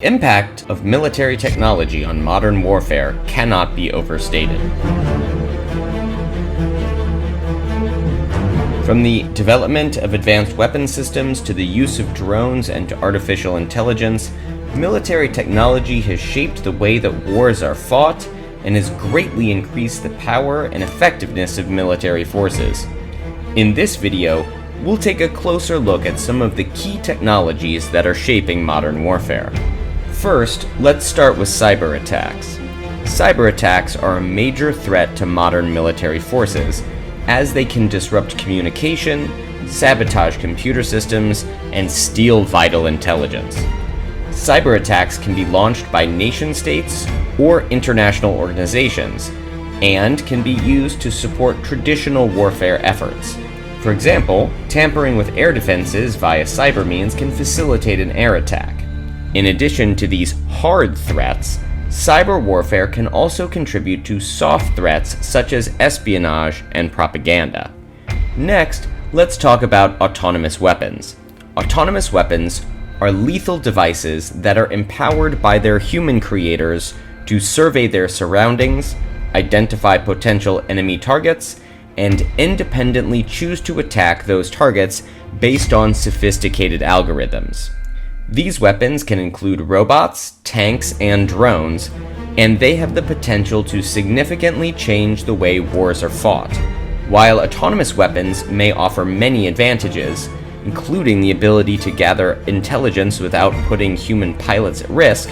The impact of military technology on modern warfare cannot be overstated. From the development of advanced weapon systems to the use of drones and to artificial intelligence, military technology has shaped the way that wars are fought and has greatly increased the power and effectiveness of military forces. In this video, we'll take a closer look at some of the key technologies that are shaping modern warfare. First, let's start with cyber attacks. Cyber attacks are a major threat to modern military forces, as they can disrupt communication, sabotage computer systems, and steal vital intelligence. Cyber attacks can be launched by nation-states or international organizations, and can be used to support traditional warfare efforts. For example, tampering with air defenses via cyber means can facilitate an air attack. In addition to these hard threats, cyber warfare can also contribute to soft threats such as espionage and propaganda. Next, let's talk about autonomous weapons. Autonomous weapons are lethal devices that are empowered by their human creators to survey their surroundings, identify potential enemy targets, and independently choose to attack those targets based on sophisticated algorithms. These weapons can include robots, tanks, and drones, and they have the potential to significantly change the way wars are fought. While autonomous weapons may offer many advantages, including the ability to gather intelligence without putting human pilots at risk,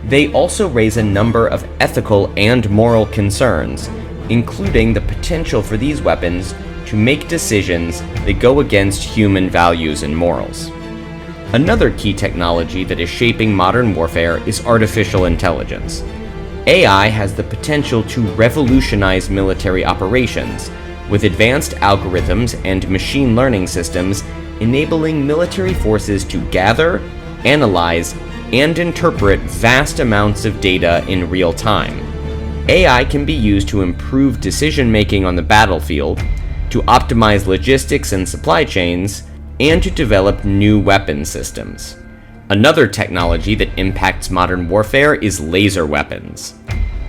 they also raise a number of ethical and moral concerns, including the potential for these weapons to make decisions that go against human values and morals. Another key technology that is shaping modern warfare is artificial intelligence. AI has the potential to revolutionize military operations, with advanced algorithms and machine learning systems enabling military forces to gather, analyze, and interpret vast amounts of data in real time. AI can be used to improve decision-making on the battlefield, to optimize logistics and supply chains, and to develop new weapon systems. Another technology that impacts modern warfare is laser weapons.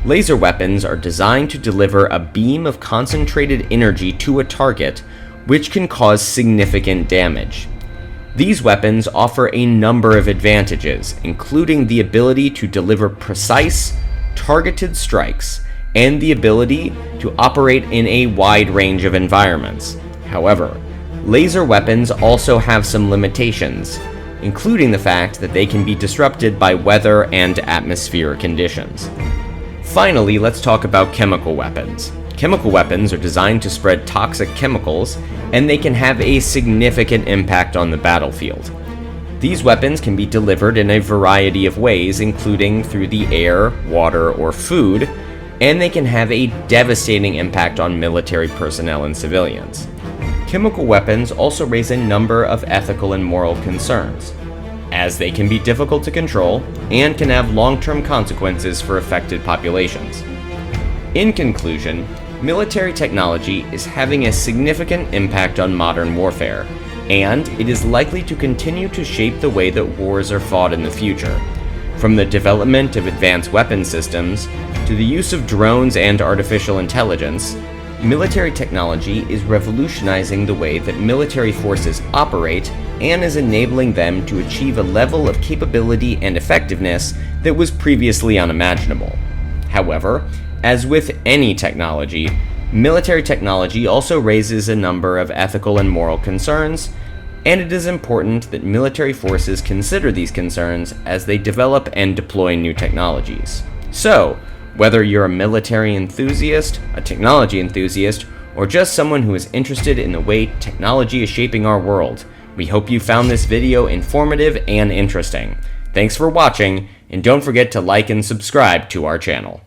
Laser weapons are designed to deliver a beam of concentrated energy to a target, which can cause significant damage. These weapons offer a number of advantages, including the ability to deliver precise, targeted strikes, and the ability to operate in a wide range of environments. However, laser weapons also have some limitations, including the fact that they can be disrupted by weather and atmospheric conditions. Finally, let's talk about chemical weapons. Chemical weapons are designed to spread toxic chemicals, and they can have a significant impact on the battlefield. These weapons can be delivered in a variety of ways, including through the air, water, or food, and they can have a devastating impact on military personnel and civilians. Chemical weapons also raise a number of ethical and moral concerns, as they can be difficult to control and can have long-term consequences for affected populations. In conclusion, military technology is having a significant impact on modern warfare, and it is likely to continue to shape the way that wars are fought in the future. From the development of advanced weapon systems to the use of drones and artificial intelligence, military technology is revolutionizing the way that military forces operate and is enabling them to achieve a level of capability and effectiveness that was previously unimaginable. However, as with any technology, military technology also raises a number of ethical and moral concerns, and it is important that military forces consider these concerns as they develop and deploy new technologies. So, whether you're a military enthusiast, a technology enthusiast, or just someone who is interested in the way technology is shaping our world, we hope you found this video informative and interesting. Thanks for watching, and don't forget to like and subscribe to our channel.